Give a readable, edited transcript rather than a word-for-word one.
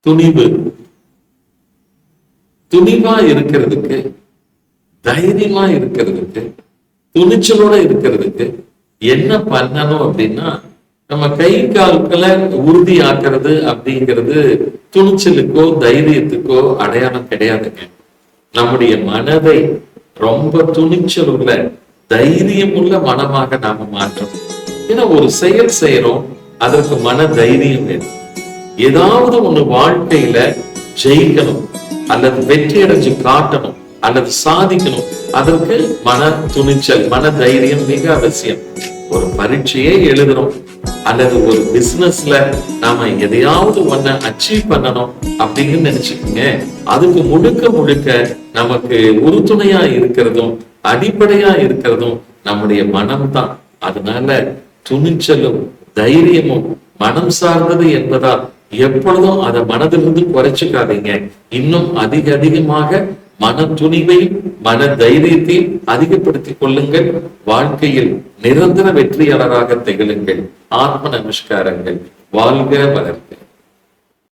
துணிவு. துணிவா இருக்கிறதுக்கு, தைரியமா இருக்கிறதுக்கு, துணிச்சலோட இருக்கிறதுக்கு என்ன பண்ணணும் அப்படின்னா, நம்ம கை கால்களை உறுதி ஆக்குறது அப்படிங்கிறது துணிச்சலுக்கோ தைரியத்துக்கோ அடையாளம் கிடையாதுங்க. நம்முடைய மனதை ரொம்ப துணிச்சல் உள்ள தைரியம் உள்ள மனமாக நாம மாற்றணும். ஏன்னா ஒரு செயல் செய்யறோம், அதற்கு மன தைரியம் வேணும். ஏதாவது ஒண்ணு வாழ்க்கையில ஜெயிக்கணும் அல்லது வெற்றி அடைஞ்சு காட்டணும் அல்லது சாதிக்கணும், அதற்கு மன துணிச்சல், மன தைரியம் மிக அவசியம். ஒரு பரீட்சையே எழுதுறோம் அல்லது ஒரு பிசினஸ்ல நாம எதையாவது ஒன்ன அச்சீவ் பண்ணணும் அப்படின்னு நினைச்சுக்கோங்க, அதுக்கு முழுக்க முழுக்க நமக்கு உறுதுணையா இருக்கிறதும் அடிப்படையா இருக்கிறதும் நம்முடைய மனம்தான். அதனால துணிச்சலும் தைரியமும் மனம் சார்ந்தது என்பதால் எப்பொழுதும் அதை மனதிலிருந்து குறைச்சுக்காதீங்க. இன்னும் அதிகமாக மன துணிவையும் மன தைரியத்தையும் அதிகப்படுத்திக் கொள்ளுங்கள். வாழ்க்கையில் நிரந்தர வெற்றியாளராக திகழுங்கள். ஆத்ம நமஸ்காரங்கள். வாழ்க வளர்க.